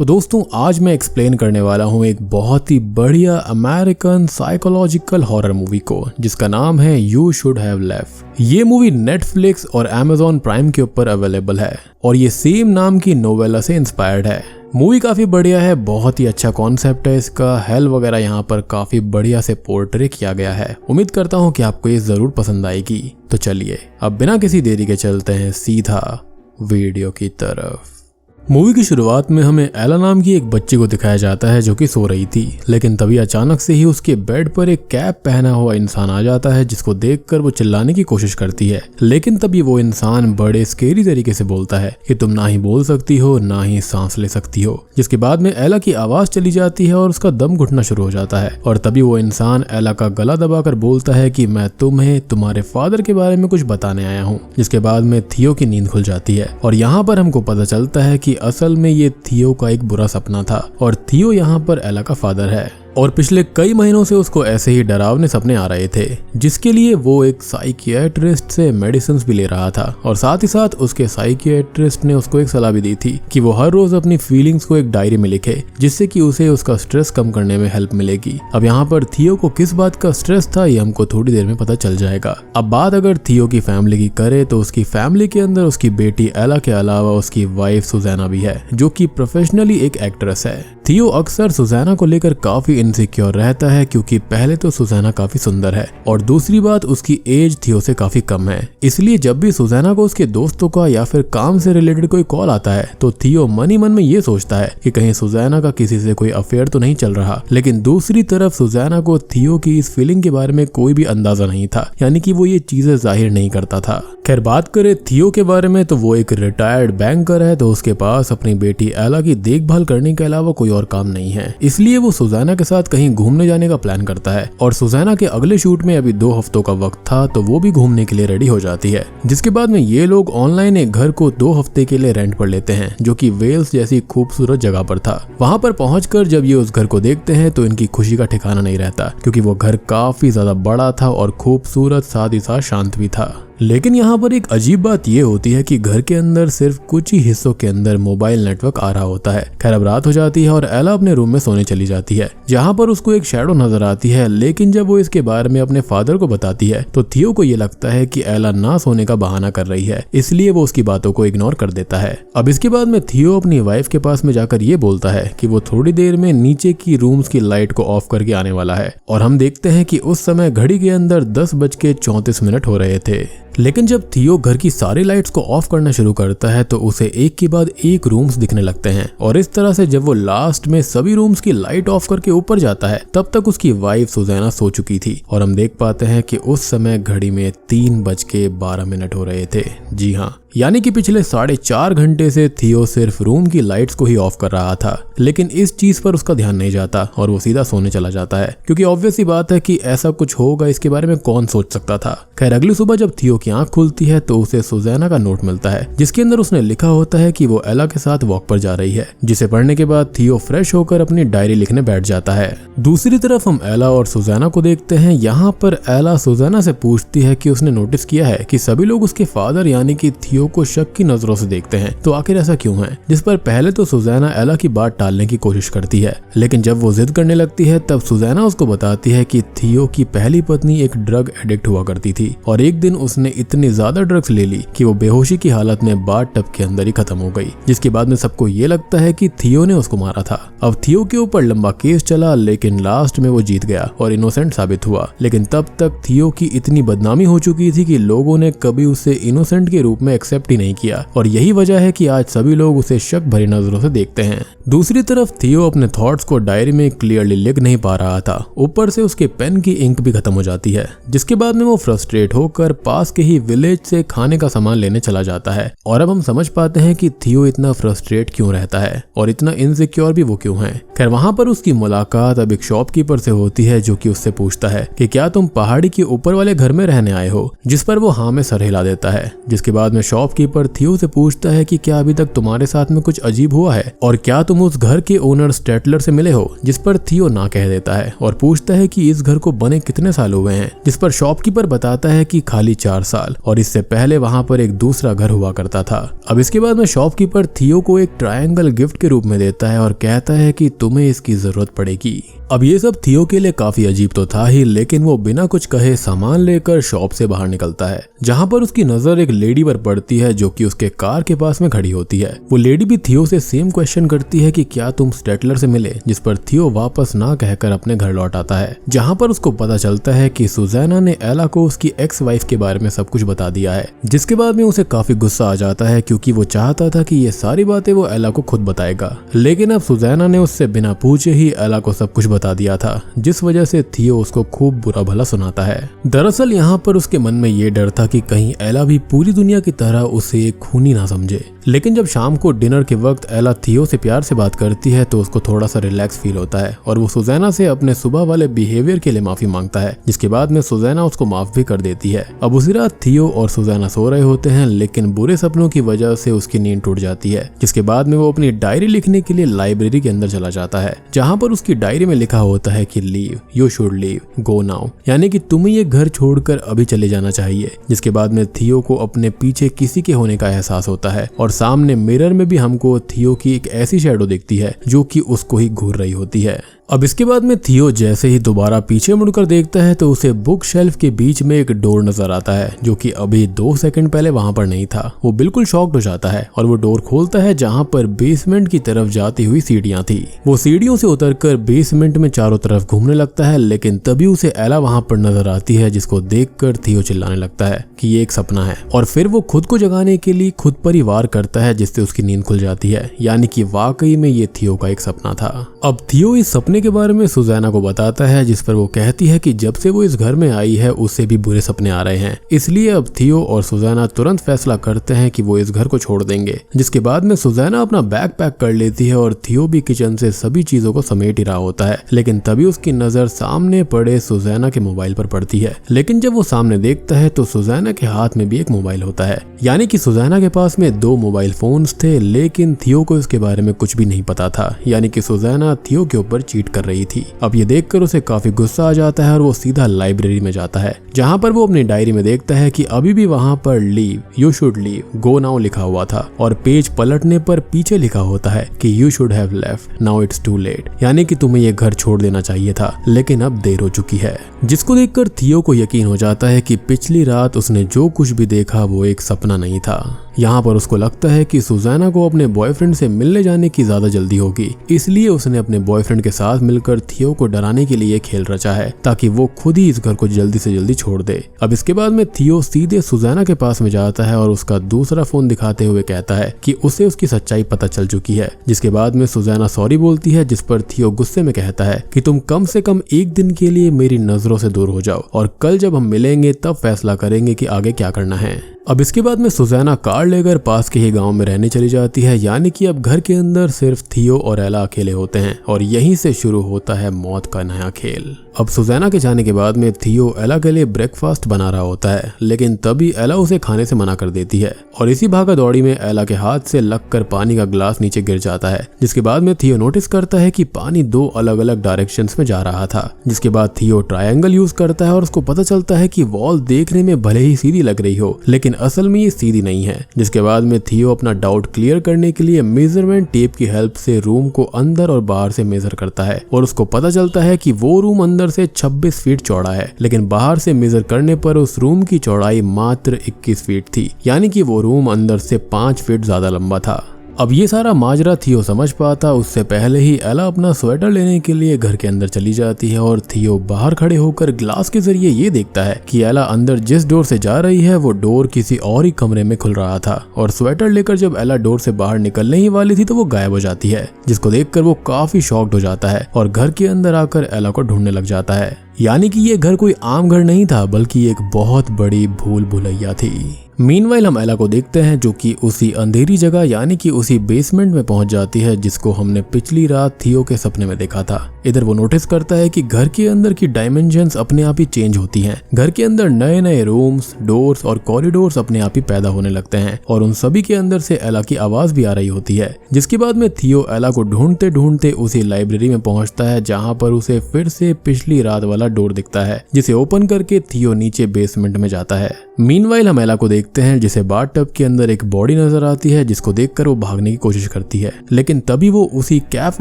तो दोस्तों आज मैं एक्सप्लेन करने वाला हूँ एक बहुत ही बढ़िया अमेरिकन साइकोलॉजिकल हॉरर मूवी को जिसका नाम है यू शुड हैव लेफ्ट। ये मूवी नेटफ्लिक्स और Amazon प्राइम के ऊपर अवेलेबल है और ये सेम नाम की नोवेला से इंस्पायर्ड है। मूवी काफी बढ़िया है, बहुत ही अच्छा कॉन्सेप्ट है इसका, हेल वगैरह यहाँ पर काफी बढ़िया से पोर्ट्रे किया गया है। उम्मीद करता हूँ कि आपको ये जरूर पसंद आएगी। तो चलिए अब बिना किसी देरी के चलते हैं सीधा वीडियो की तरफ। मूवी की शुरुआत में हमें एला नाम की एक बच्ची को दिखाया जाता है जो कि सो रही थी, लेकिन तभी अचानक से ही उसके बेड पर एक कैप पहना हुआ इंसान आ जाता है जिसको देखकर वो चिल्लाने की कोशिश करती है, लेकिन तभी वो इंसान बड़े स्केरी तरीके से बोलता है कि तुम ना ही बोल सकती हो ना ही सांस ले सकती हो। जिसके बाद में एला की आवाज चली जाती है और उसका दम घुटना शुरू हो जाता है और तभी वो इंसान एला का गला दबाकर बोलता है कि मैं तुम्हें तुम्हारे फादर के बारे में कुछ बताने आया हूँ। जिसके बाद में थियो की नींद खुल जाती है और यहाँ पर हमको पता चलता है कि असल में ये थियो का एक बुरा सपना था और थियो यहाँ पर एला का फादर है और पिछले कई महीनों से उसको ऐसे ही डरावने सपने आ रहे थे, जिसके लिए वो एक साइकियाट्रिस्ट से मेडिसिन भी ले रहा था और साथ ही साथ उसके साइकियाट्रिस्ट ने उसको एक सलाह भी दी थी कि वो हर रोज अपनी फीलिंग्स को एक डायरी में लिखे, जिससे कि उसे उसका स्ट्रेस कम करने में हेल्प मिलेगी। अब यहाँ पर थियो को किस बात का स्ट्रेस था ये हमको थोड़ी देर में पता चल जाएगा। अब बात अगर थियो की फैमिली की करे तो उसकी फैमिली के अंदर उसकी बेटी एला के अलावा उसकी वाइफ सुजैना भी है जो कि प्रोफेशनली एक एक्ट्रेस है। थियो अक्सर सुजैना को लेकर काफी इनसिक्योर रहता है क्योंकि पहले तो सुजैना काफी सुंदर है और दूसरी बात उसकी एज थियो से काफी कम है, इसलिए जब भी सुजैना को उसके दोस्तों का या फिर काम से रिलेटेड कोई कॉल आता है तो थियो मन ही मन में ये सोचता है कि कहीं सुजैना का किसी से कोई अफेयर तो नहीं चल रहा। लेकिन दूसरी तरफ सुजैना को थियो की इस फीलिंग के बारे में कोई भी अंदाजा नहीं था, यानी कि वो ये चीजें जाहिर नहीं करता था। खैर बात करें थियो के बारे में तो वो एक रिटायर्ड बैंकर है, तो उसके पास अपनी बेटी एला की देखभाल करने के अलावा कोई और काम नहीं है, इसलिए वो सुजैना के साथ कहीं घूमने जाने का प्लान करता है और सुजैना के अगले शूट में अभी 2 हफ्तों का वक्त था तो वो भी घूमने के लिए रेडी हो जाती है। जिसके बाद में ये लोग ऑनलाइन एक घर को 2 हफ्ते के लिए रेंट पर लेते हैं जो कि वेल्स जैसी खूबसूरत जगह पर था। वहां पर पहुंचकर जब ये उस घर को देखते हैं तो इनकी खुशी का ठिकाना नहीं रहता क्योंकि वो घर काफी ज्यादा बड़ा था और खूबसूरत साथ ही साथ शांत भी था। लेकिन यहाँ पर एक अजीब बात ये होती है कि घर के अंदर सिर्फ कुछ ही हिस्सों के अंदर मोबाइल नेटवर्क आ रहा होता है। खैर अब रात हो जाती है और एला अपने रूम में सोने चली जाती है जहाँ पर उसको एक शैडो नजर आती है, लेकिन जब वो इसके बारे में अपने फादर को बताती है तो थियो को ये लगता है कि एला ना सोने का बहाना कर रही है, इसलिए वो उसकी बातों को इग्नोर कर देता है। अब इसके बाद में थियो अपनी वाइफ के पास में जाकर ये बोलता है कि वो थोड़ी देर में नीचे की रूम्स की लाइट को ऑफ करके आने वाला है और हम देखते हैं कि उस समय घड़ी के अंदर 10:34 हो रहे थे। लेकिन जब थियो घर की सारी लाइट्स को ऑफ करना शुरू करता है तो उसे एक के बाद एक रूम्स दिखने लगते हैं और इस तरह से जब वो लास्ट में सभी रूम्स की लाइट ऑफ करके ऊपर जाता है तब तक उसकी वाइफ सुजैना सो चुकी थी और हम देख पाते हैं कि उस समय घड़ी में 3:12 हो रहे थे। जी हाँ, यानी कि पिछले 4.5 घंटे से थियो सिर्फ रूम की लाइट्स को ही ऑफ कर रहा था, लेकिन इस चीज पर उसका ध्यान नहीं जाता और वो सीधा सोने चला जाता है क्योंकि ऑब्वियस सी बात है कि ऐसा कुछ होगा इसके बारे में कौन सोच सकता था। खैर अगली सुबह जब थियो की आंख खुलती है तो उसे सुजैना का नोट मिलता है जिसके अंदर उसने लिखा होता है कि वो एला के साथ वॉक पर जा रही है, जिसे पढ़ने के बाद थियो फ्रेश होकर अपनी डायरी लिखने बैठ जाता है। दूसरी तरफ हम एला और सुजैना को देखते हैं। यहाँ पर एला सुजैना से पूछती है कि उसने नोटिस किया है कि सभी लोग उसके फादर यानी कि थियो को शक की नजरों से देखते हैं, तो आखिर ऐसा क्यों है? जिस पर पहले तो सुजैना एला की बात टालने की कोशिश करती है, लेकिन जब वो जिद करने लगती है तब सुजैना उसको बताती है कि थियो की पहली पत्नी एक ड्रग एडिक्ट हुआ करती थी और एक दिन उसने इतनी ज्यादा ड्रग्स ले ली कि वो बेहोशी की हालत में बाथ टब के अंदर ही खत्म हो गई। जिसके बाद में सबको ये लगता है कि थियो ने उसको मारा था। अब थियो के ऊपर लंबा केस चला, लेकिन लास्ट में वो जीत गया और इनोसेंट साबित हुआ, लेकिन तब तक थियो की इतनी बदनामी हो चुकी थी कि लोगों ने कभी उसे इनोसेंट के रूप में एक्सेप्ट ही नहीं किया और यही वजह है कि आज सभी लोग उसे शक भरी नजरों से देखते हैं। दूसरी तरफ थियो अपने थॉट्स को डायरी में क्लियरली लिख नहीं पा रहा था, ऊपर से उसके पेन की इंक भी खत्म हो जाती है। जिसके बाद में वो फ्रस्ट्रेट होकर पास के ही विलेज से खाने का सामान लेने चला जाता है और अब हम समझ पाते हैं कि थियो इतना फ्रस्ट्रेट क्यों रहता है और इतना इनसिक्योर भी वो क्यों है। खैर वहां पर उसकी मुलाकात अब एक शॉपकीपर से होती है जो कि उससे पूछता है कि क्या तुम पहाड़ी के ऊपर वाले घर में रहने आए हो, जिस पर वो हाँ में सर हिला देता है। जिसके बाद में शॉप शॉपकीपर थियो से पूछता है कि क्या अभी तक तुम्हारे साथ में कुछ अजीब हुआ है और क्या तुम उस घर के ओनर स्टेटलर से मिले हो, जिस पर थियो ना कह देता है और पूछता है कि इस घर को बने कितने साल हुए हैं, जिस पर शॉपकीपर बताता है कि खाली 4 साल और इससे पहले वहाँ पर एक दूसरा घर हुआ करता था। अब इसके बाद में शॉपकीपर थियो को एक ट्रायंगल गिफ्ट के रूप में देता है और कहता है कि तुम्हें इसकी जरूरत पड़ेगी। अब ये सब थियो के लिए काफी अजीब तो था ही, लेकिन वो बिना कुछ कहे सामान लेकर शॉप से बाहर निकलता है, जहाँ पर उसकी नजर एक लेडी पर पड़ती है जो कि उसके कार के पास में खड़ी होती है। वो लेडी भी थियो से सेम क्वेश्चन करती है कि क्या तुम स्टेटलर से मिले, जिस पर थियो वापस ना कहकर अपने घर लौट आता है, जहाँ पर उसको पता चलता है कि सुजैना ने एला को उसकी एक्स वाइफ के बारे में सब कुछ बता दिया है, जिसके बाद में उसे काफी गुस्सा आ जाता है क्योंकि वो चाहता था कि ये सारी बातें वो एला को खुद बताएगा, लेकिन अब सुजैना ने उससे बिना पूछे ही एला को सब कुछ बता दिया था, जिस वजह से थियो उसको खूब बुरा भला सुनाता है। दरअसल यहाँ पर उसके मन में ये डर था कि कहीं एला भी पूरी दुनिया की तरह उसे एक खूनी ना समझे। लेकिन जब शाम को डिनर के वक्त एला थियो से प्यार से बात करती है तो उसको थोड़ा सा रिलैक्स फील होता है और वो सुजैना से अपने सुबह वाले बिहेवियर के लिए माफी मांगता है, जिसके बाद में सुजैना उसको माफ भी कर देती है। अब उसी रात थियो और सुजैना सो रहे होते हैं, लेकिन बुरे सपनों की वजह से उसकी नींद टूट जाती है, जिसके बाद में वो अपनी डायरी लिखने के लिए लाइब्रेरी के अंदर चला जाता है, जहाँ पर उसकी डायरी में लिखा होता है कि leave, you should leave, go now, यानी कि तुम्हें ये घर छोड़कर अभी चले जाना चाहिए। जिसके बाद में थियो को अपने पीछे किसी के होने का एहसास होता है और सामने मिरर में भी हमको थियो की एक ऐसी शैडो दिखती है जो कि उसको ही घूर रही होती है। अब इसके बाद में थियो जैसे ही दोबारा पीछे मुड़कर देखता है तो उसे बुक शेल्फ के बीच में एक डोर नजर आता है जो कि अभी 2 सेकंड पहले वहां पर नहीं था। वो बिल्कुल शॉक्ड हो जाता है और वो डोर खोलता है जहां पर बेसमेंट की तरफ जाती हुई सीढ़ियां थी। वो सीढ़ियों से उतरकर बेसमेंट में चारों तरफ घूमने लगता है, लेकिन तभी उसे एला वहां पर नजर आती है, जिसको देखकर थियो चिल्लाने लगता है कि ये एक सपना है और फिर वो खुद को जगाने के लिए खुद पर ही वार करता है, जिससे उसकी नींद खुल जाती है, यानी कि वाकई में ये थियो का एक सपना था। अब थियो इस सपने के बारे में सुजैना को बताता है, जिस पर वो कहती है कि जब से वो इस घर में आई है उसे भी बुरे सपने आ रहे हैं, इसलिए अब थियो और सुजैना तुरंत फैसला करते हैं कि वो इस घर को छोड़ देंगे। जिसके बाद में सुजैना अपना बैग पैक कर लेती है और थियो भी किचन से सभी चीजों को समेट ही रहा होता है, लेकिन तभी उसकी नजर सामने पड़े सुजैना के मोबाइल पर पड़ती है। लेकिन जब वो सामने देखता है तो सुजैना के हाथ में भी एक मोबाइल होता है, यानी कि सुजैना के पास में 2 मोबाइल फोन्स थे, लेकिन थियो को इसके बारे में कुछ भी नहीं पता था, यानी कि सुजैना थियो के ऊपर चीट कर रही थी। अब ये देखकर उसे काफी गुस्सा आ जाता है और वो सीधा लाइब्रेरी में जाता है, जहाँ पर वो अपनी डायरी में देखता है कि अभी भी वहाँ पर leave, you should leave, go now लिखा हुआ था और पेज पलटने पर पीछे लिखा होता है कि you should have left, now it's too late, यानी कि तुम्हें ये घर छोड़ देना चाहिए था, लेकिन अब देर हो चुकी है। जिसको देखकर थियो को यकीन हो जाता है कि पिछली रात उसने जो कुछ भी देखा वो एक सपना नहीं था। यहाँ पर उसको लगता है कि सुजैना को अपने बॉयफ्रेंड से मिलने जाने की ज्यादा जल्दी होगी, इसलिए उसने अपने बॉयफ्रेंड के साथ मिलकर थियो को डराने के लिए खेल रचा है ताकि वो खुद ही इस घर को जल्दी से जल्दी छोड़ दे। अब इसके बाद में थियो सीधे सुजैना के पास में जाता है और उसका दूसरा फोन दिखाते हुए कहता है कि उसे उसकी सच्चाई पता चल चुकी है। जिसके बाद में सुजैना सॉरी बोलती है, जिस पर थियो गुस्से में कहता है कि तुम कम से कम एक दिन के लिए मेरी नजरों से दूर हो जाओ और कल जब हम मिलेंगे तब फैसला करेंगे कि आगे क्या करना है। अब इसके बाद में सुजैना कार लेकर पास के ही गांव में रहने चली जाती है, यानी कि अब घर के अंदर सिर्फ थियो और एला अकेले होते हैं और यहीं से शुरू होता है मौत का नया खेल। अब सुजैना के जाने के बाद में थियो एला के लिए ब्रेकफास्ट बना रहा होता है, लेकिन तभी एला उसे खाने से मना कर देती है और इसी भागा दौड़ी में एला के हाथ से लगकर पानी का ग्लास नीचे गिर जाता है। जिसके बाद में थियो नोटिस करता है कि पानी 2 अलग अलग डायरेक्शंस में जा रहा था। जिसके बाद थियो ट्रायंगल यूज करता है और उसको पता चलता है कि वॉल देखने में भले ही सीधी लग रही हो, लेकिन असल में ये सीधी नहीं है। जिसके बाद में थियो अपना डाउट क्लियर करने के लिए मेजरमेंट टेप की हेल्प से रूम को अंदर और बाहर से मेजर करता है और उसको पता चलता है कि वो रूम अंदर से 26 फीट चौड़ा है, लेकिन बाहर से मेजर करने पर उस रूम की चौड़ाई मात्र 21 फीट थी, यानी कि वो रूम अंदर से 5 फीट ज्यादा लंबा था। अब ये सारा माजरा थियो समझ पाता उससे पहले ही एला अपना स्वेटर लेने के लिए घर के अंदर चली जाती है और थियो बाहर खड़े होकर ग्लास के जरिए ये देखता है कि एला अंदर जिस डोर से जा रही है वो डोर किसी और ही कमरे में खुल रहा था और स्वेटर लेकर जब एला डोर से बाहर निकलने ही वाली थी तो वो गायब हो जाती है, जिसको देखकर वो काफी शॉक्ड हो जाता है और घर के अंदर आकर एला को ढूंढने लग जाता है। यानी कि ये घर कोई आम घर नहीं था, बल्कि एक बहुत बड़ी भूल भुलैया थी। मीनवाइल हम एला को देखते हैं जो कि उसी अंधेरी जगह यानी कि उसी बेसमेंट में पहुंच जाती है जिसको हमने पिछली रात थियो के सपने में देखा था। इधर वो नोटिस करता है कि घर के अंदर की डायमेंशंस अपने आप ही चेंज होती हैं। घर के अंदर नए नए रूम्स, डोर्स और कॉरिडोर्स अपने आप ही पैदा होने लगते हैं और उन सभी के अंदर से एला की आवाज भी आ रही होती है। जिसके बाद में थियो एला को ढूंढते ढूंढते उसी लाइब्रेरी में पहुंचता है जहां पर उसे फिर से पिछली रात वाला डोर दिखता है, जिसे ओपन करके थियो नीचे बेसमेंट में जाता है। मीनवाइल हम एला को देखते हैं जिसे बाथटब के अंदर एक बॉडी नजर आती है, जिसको देखकर वो भागने की कोशिश करती है, लेकिन तभी वो उसी कैप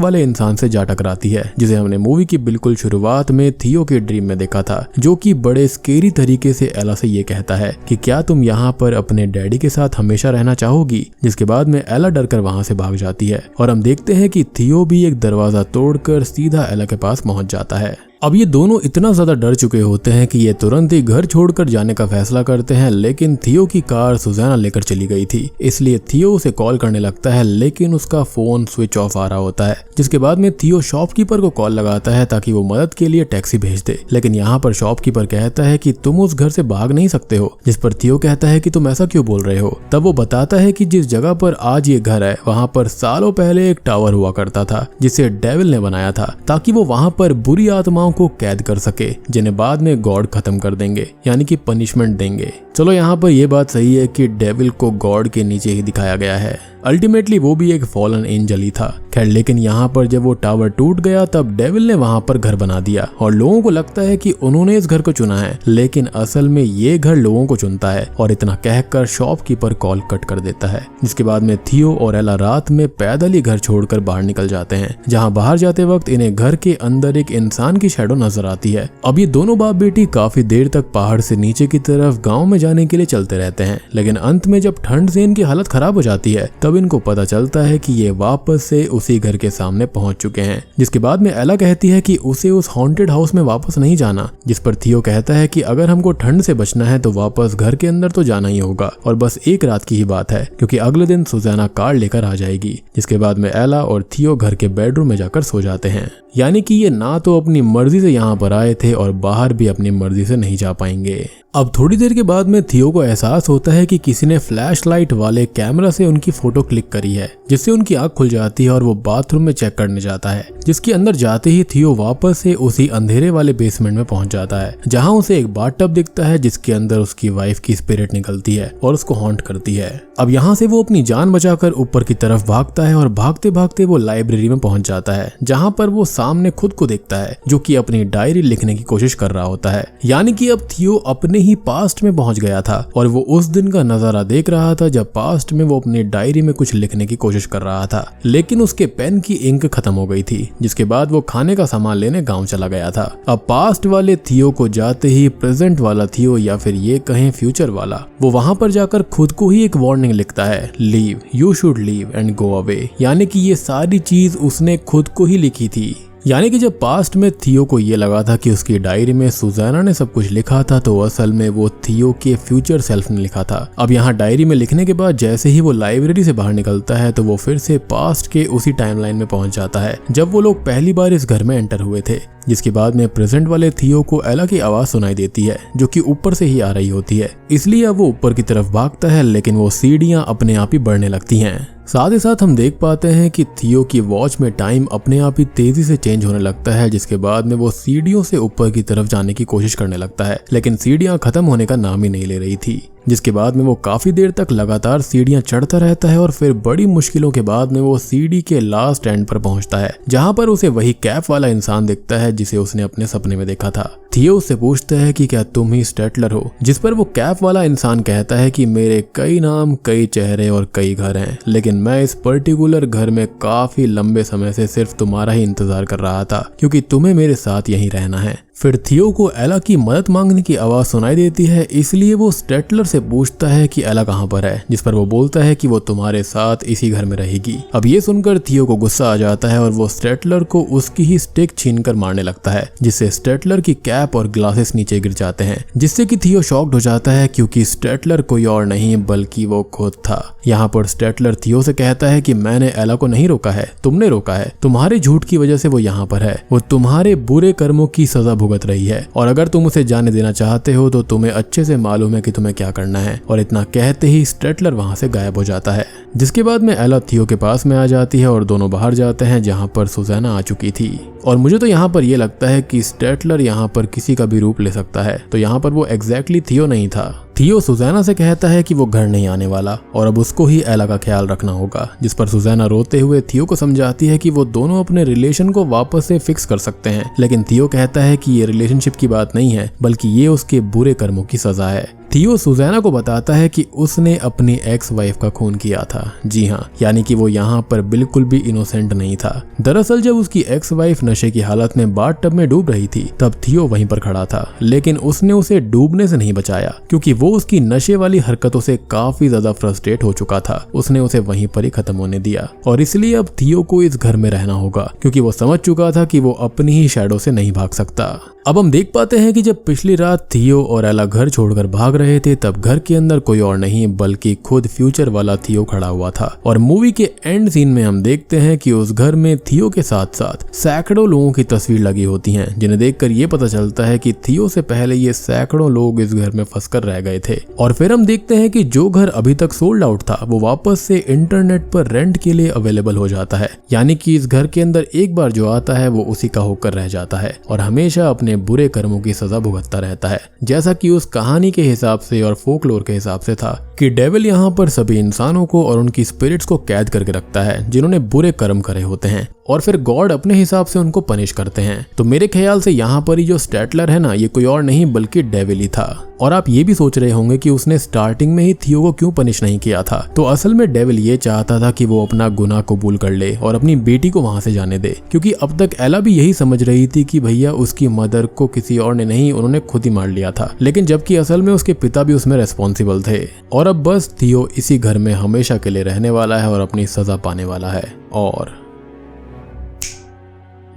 वाले इंसान से जा टकराती है जिसे हमने मूवी की बिल्कुल शुरुआत में थियो के ड्रीम में देखा था, जो कि बड़े स्केरी तरीके से एला से ये कहता है कि क्या तुम यहाँ पर अपने डैडी के साथ हमेशा रहना चाहोगी। जिसके बाद में एला डरकर वहां से भाग जाती है और हम देखते हैं कि थियो भी एक दरवाजा तोड़कर सीधा एला के पास पहुंच जाता है। अब ये दोनों इतना ज्यादा डर चुके होते हैं कि ये तुरंत ही घर छोड़कर जाने का फैसला करते हैं, लेकिन थियो की कार सुजैना लेकर चली गई थी, इसलिए थियो उसे कॉल करने लगता है, लेकिन उसका फोन स्विच ऑफ आ रहा होता है। जिसके बाद में थियो शॉपकीपर को कॉल लगाता है ताकि वो मदद के लिए टैक्सी भेज दे, लेकिन यहाँ पर शॉपकीपर कहता है कि तुम उस घर से भाग नहीं सकते हो। जिस पर थियो कहता है कि तुम ऐसा क्यों बोल रहे हो। तब वो बताता है कि जिस जगह पर आज ये घर है वहाँ पर सालों पहले एक टावर हुआ करता था जिसे डेविल ने बनाया था ताकि वो वहाँ पर बुरी आत्माओं को कैद कर सके, जिन्हें बाद में गॉड खत्म कर देंगे यानी कि पनिशमेंट देंगे। चलो यहाँ पर यह बात सही है कि डेविल को गॉड के नीचे ही दिखाया गया है, अल्टीमेटली वो भी एक फॉलन एंजल ही था। खैर, लेकिन यहाँ पर जब वो टावर टूट गया तब डेविल ने वहाँ पर घर बना दिया और लोगों को लगता है कि उन्होंने इस घर को चुना है, लेकिन असल में ये घर लोगों को चुनता है। और इतना कहकर शॉपकीपर कॉल कट कर देता है। जिसके बाद में थियो और एला रात में पैदल ही घर छोड़कर बाहर निकल जाते हैं, जहाँ बाहर जाते वक्त इन्हें घर के अंदर एक इंसान की शैडो नजर आती है। अब ये दोनों बाप बेटी काफी देर तक पहाड़ से नीचे की तरफ गाँव में जाने के लिए चलते रहते हैं, लेकिन अंत में जब ठंड से इनकी हालत खराब हो जाती है तब इनको पता चलता है कि ये वापस से उसी घर के सामने पहुंच चुके हैं। जिसके बाद में एला कहती है कि उसे उस हॉन्टेड हाउस में वापस नहीं जाना, जिस पर थियो कहता है कि अगर हमको ठंड से बचना है तो वापस घर के अंदर तो जाना ही होगा और बस एक रात की ही बात है, क्योंकि अगले दिन सुजैना कार लेकर आ जाएगी। जिसके बाद में एला और थियो घर के बेडरूम में जाकर सो जाते हैं, यानी कि ये ना तो अपनी मर्जी से यहाँ पर आए थे और बाहर भी अपनी मर्जी से नहीं जा पाएंगे। अब थोड़ी देर के बाद में थियो को एहसास होता है कि किसी ने फ्लैशलाइट वाले कैमरा से उनकी फोटो क्लिक करी है, जिससे उनकी आंख खुल जाती है और वो बाथरूम में चेक करने जाता है। जिसके अंदर जाते ही थियो वापस से उसी अंधेरे वाले बेसमेंट में पहुंच जाता है, जहां उसे एक बाथटब दिखता है जिसके अंदर उसकी वाइफ की स्पिरिट निकलती है और उसको हॉन्ट करती है। अब यहाँ से वो अपनी जान बचाकर ऊपर की तरफ भागता है और भागते भागते वो लाइब्रेरी में पहुंच जाता है, जहाँ पर वो सामने खुद को देखता है जो कि अपनी डायरी लिखने की कोशिश कर रहा होता है। यानी कि अब थियो अपने ही पास्ट में पहुंच गया था और वो उस दिन का नजारा देख रहा था जब पास्ट में वो अपनी डायरी में कुछ लिखने की कोशिश कर रहा था, लेकिन उसके पेन की इंक खत्म हो गई थी। जिसके बाद वो खाने का सामान लेने गांव चला गया था। अब पास्ट वाले थियो को जाते ही प्रेजेंट वाला थियो, या फिर ये कहें फ्यूचर वाला, वो वहां पर जाकर खुद को ही एक वार्निंग लिखता है, leave, you should leave and go away. यानी कि ये सारी चीज उसने खुद को ही लिखी थी। यानी कि जब पास्ट में थियो को ये लगा था कि उसकी डायरी में सुजैना ने सब कुछ लिखा था, तो असल में वो थियो के फ्यूचर सेल्फ ने लिखा था। अब यहाँ डायरी में लिखने के बाद जैसे ही वो लाइब्रेरी से बाहर निकलता है तो वो फिर से पास्ट के उसी टाइमलाइन में पहुंच जाता है जब वो लोग पहली बार इस घर में एंटर हुए थे। जिसके बाद में प्रेजेंट वाले थियो को एला की आवाज सुनाई देती है जो कि ऊपर से ही आ रही होती है, इसलिए अब वो ऊपर की तरफ भागता है, लेकिन वो सीढ़ियां अपने आप ही बढ़ने लगती हैं। साथ ही साथ हम देख पाते हैं कि थियो की वॉच में टाइम अपने आप ही तेजी से चेंज होने लगता है। जिसके बाद में वो सीढ़ियों से ऊपर की तरफ जाने की कोशिश करने लगता है, लेकिन सीढ़ियां खत्म होने का नाम ही नहीं ले रही थी। जिसके बाद में वो काफी देर तक लगातार सीढ़ियां चढ़ता रहता है और फिर बड़ी मुश्किलों के बाद में वो सीढ़ी के लास्ट एंड पर पहुंचता है, जहां पर उसे वही कैप वाला इंसान दिखता है जिसे उसने अपने सपने में देखा था। थियो उससे पूछता है कि क्या तुम ही स्टेटलर हो, जिस पर वो कैप वाला इंसान कहता है कि मेरे कई नाम, कई चेहरे और कई घर हैं, लेकिन मैं इस पर्टिकुलर घर में काफी लंबे समय से सिर्फ तुम्हारा ही इंतजार कर रहा था, क्योंकि तुम्हें मेरे साथ यहीं रहना है। फिर थियो को एला की मदद मांगने की आवाज सुनाई देती है, इसलिए वो स्टेटलर से पूछता है कि एला कहाँ पर है, जिस पर वो बोलता है कि वो तुम्हारे साथ इसी घर में रहेगी। अब ये सुनकर थियो को गुस्सा आ जाता है और वो स्टेटलर को उसकी ही स्टिक छीनकर मारने लगता है, जिससे स्टेटलर की कैप और ग्लासेस नीचे गिर जाते हैं, जिससे कि थियो शॉक्ड हो जाता है क्योंकि स्टेटलर कोई और नहीं बल्कि वो खुद था। यहाँ पर स्टेटलर थियो से कहता है कि मैंने एला को नहीं रोका है, तुमने रोका है, तुम्हारे झूठ की वजह से वो यहाँ पर है, वो तुम्हारे बुरे कर्मों की सजा भुगत रही है और अगर तुम उसे जाने देना चाहते हो तो तुम्हें अच्छे से मालूम है कि तुम्हें क्या करना है। और इतना कहते ही स्टेटलर वहां से गायब हो जाता है, जिसके बाद में एला थियो के पास में आ जाती है और दोनों बाहर जाते हैं जहां पर सुजैना आ चुकी थी। और मुझे तो यहाँ पर यह लगता है कि स्टेटलर यहाँ पर किसी का भी रूप ले सकता है, तो यहाँ पर वो एग्जैक्टली थियो नहीं था। थियो सुजैना से कहता है कि वो घर नहीं आने वाला और अब उसको ही एला का ख्याल रखना होगा, जिस पर सुजैना रोते हुए थियो को समझाती है कि वो दोनों अपने रिलेशन को वापस से फिक्स कर सकते हैं। लेकिन थियो कहता है कि ये रिलेशनशिप की बात नहीं है बल्कि ये उसके बुरे कर्मों की सजा है। थियो सुजैना को बताता है कि उसने अपनी एक्स वाइफ का खून किया था। जी हाँ, यानी कि वो यहाँ पर बिल्कुल भी इनोसेंट नहीं था। दरअसल जब उसकी एक्स वाइफ नशे की हालत में बाथटब में डूब रही थी तब थियो वहीं पर खड़ा था, लेकिन उसने उसे डूबने से नहीं बचाया क्योंकि वो उसकी नशे वाली हरकतों से काफी ज्यादा फ्रस्ट्रेट हो चुका था। उसने उसे वहीं पर ही खत्म होने दिया और इसलिए अब थियो को इस घर में रहना होगा क्योंकि वो समझ चुका था कि वो अपनी ही शैडो से नहीं भाग सकता। अब हम देख पाते हैं कि जब पिछली रात थियो और एला घर छोड़कर भाग रहे थे तब घर के अंदर कोई और नहीं बल्कि खुद फ्यूचर वाला थियो खड़ा हुआ था। और मूवी के एंड सीन में हम देखते हैं कि उस घर में थियो के साथ साथ सैकड़ों लोगों की तस्वीर लगी होती हैं, जिन्हें देखकर ये पता चलता है कि थियो से पहले ये सैकड़ों लोग इस घर में फंसकर रह गए थे। और फिर हम देखते हैं कि जो घर अभी तक सोल्ड आउट था वो वापस से इंटरनेट पर रेंट के लिए अवेलेबल हो जाता है, यानी कि इस घर के अंदर एक बार जो आता है वो उसी का होकर रह जाता है और हमेशा अपने बुरे कर्मों की सजा भुगतता रहता है। जैसा कि उस कहानी के हिसाब से और फोकलोर के हिसाब से था कि डेविल यहाँ पर सभी इंसानों को और उनकी स्पिरिट्स को कैद करके रखता है जिन्होंने बुरे कर्म करे होते हैं और फिर गॉड अपने हिसाब से उनको पनिश करते हैं। तो मेरे ख्याल से यहाँ पर ही जो स्टेटलर है ना, ये कोई और नहीं बल्कि डेविल ही था। और आप ये भी सोच रहे होंगे कि उसने स्टार्टिंग में ही थियो को क्यों पनिश नहीं किया था। तो असल में डेविल ये चाहता था कि वो अपना गुनाह कबूल कर ले और अपनी बेटी को वहां से जाने दे, क्योंकि अब तक एला भी यही समझ रही थी कि भैया उसकी मदर को किसी और ने नहीं, उन्होंने खुद ही मार लिया था, लेकिन जबकि असल में उसके पिता भी उसमें रेस्पॉन्सिबल थे। और अब बस थियो इसी घर में हमेशा के लिए रहने वाला है और अपनी सजा पाने वाला है। और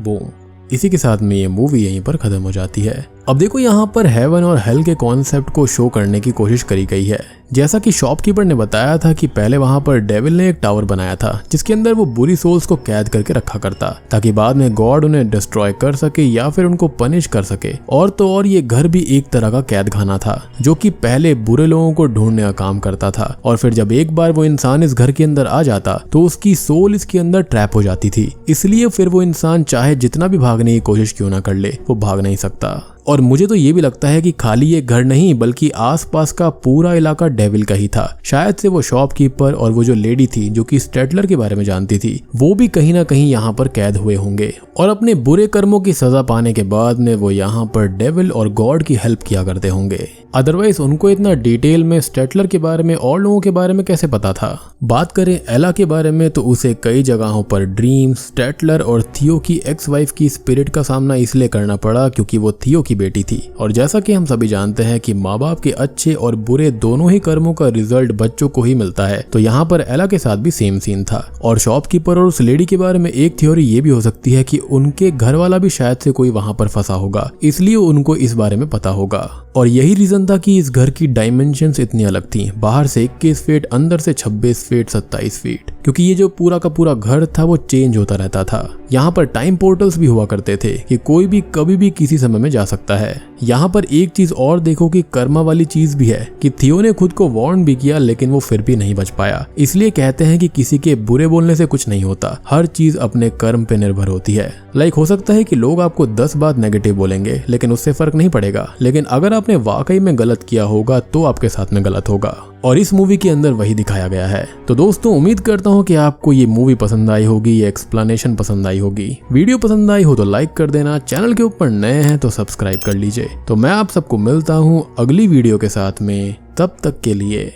बूम, इसी के साथ में ये मूवी यहीं पर खत्म हो जाती है। अब देखो यहाँ पर हेवन और हेल के कॉन्सेप्ट को शो करने की कोशिश करी गई है। जैसा कि शॉपकीपर ने बताया था कि पहले वहां पर डेविल ने एक टावर बनाया था जिसके अंदर वो बुरी सोल्स को कैद करके रखा करता, ताकि बाद में गॉड उन्हें डिस्ट्रॉय कर सके या फिर उनको पनिश कर सके। और तो और ये घर भी एक तरह का कैद खाना था जो कि पहले बुरे लोगों को ढूंढने का काम करता था, और फिर जब एक बार वो इंसान इस घर के अंदर आ जाता तो उसकी सोल इसके अंदर ट्रैप हो जाती थी। इसलिए फिर वो इंसान चाहे जितना भी भागने की कोशिश क्यों ना कर ले, वो भाग नहीं सकता। और मुझे तो ये भी लगता है कि खाली ये घर नहीं बल्कि आसपास का पूरा इलाका डेविल का ही था। शायद से वो शॉपकीपर और वो जो लेडी थी जो कि स्टेटलर के बारे में जानती थी, वो भी कहीं ना कहीं यहाँ पर कैद हुए होंगे और अपने बुरे कर्मों की सजा पाने के बाद में वो यहाँ पर डेविल और गॉड की हेल्प किया करते होंगे। अदरवाइज उनको इतना डिटेल में स्टेटलर के बारे में और लोगों के बारे में कैसे पता था। बात करें एला के बारे में तो उसे कई जगहों पर ड्रीम, स्टेटलर और थियो की एक्स वाइफ की स्पिरिट का सामना इसलिए करना पड़ा क्योंकि वो थियो की बेटी थी। और जैसा कि हम सभी जानते हैं कि माँ बाप के अच्छे और बुरे दोनों ही कर्मों का रिजल्ट बच्चों को ही मिलता है, तो यहाँ पर एला के साथ भी सेम सीन था। और शॉपकीपर और उस लेडी के बारे में एक थ्योरी ये भी हो सकती है कि उनके घर वाला भी शायद से कोई वहां पर फंसा होगा, इसलिए उनको इस बारे में पता होगा। और यही रीजन था कि इस घर की डायमेंशंस इतनी अलग थी, बाहर से 21 फीट, अंदर से 26 फीट, 27 फीट, क्योंकि ये जो पूरा का पूरा घर था वो चेंज होता रहता था। यहाँ पर टाइम पोर्टल्स भी हुआ करते थे कि कोई भी कभी भी किसी समय में जा सकता है। यहाँ पर एक चीज और देखो कि कर्मा वाली चीज भी है कि थियो ने खुद को वार्न भी किया लेकिन वो फिर भी नहीं बच पाया। इसलिए कहते हैं कि किसी के बुरे बोलने से कुछ नहीं होता, हर चीज अपने कर्म पे निर्भर होती है। लाइक हो सकता है कि लोग आपको 10 बात नेगेटिव बोलेंगे लेकिन उससे फर्क नहीं पड़ेगा, लेकिन अगर आपने वाकई में गलत किया होगा तो आपके साथ में गलत होगा। और इस मूवी के अंदर वही दिखाया गया है। तो दोस्तों उम्मीद करता हूँ कि आपको ये मूवी पसंद आई होगी, ये एक्सप्लेनेशन पसंद आई होगी। वीडियो पसंद आई हो तो लाइक कर देना, चैनल के ऊपर नए हैं तो सब्सक्राइब कर लीजिए। तो मैं आप सबको मिलता हूँ अगली वीडियो के साथ में, तब तक के लिए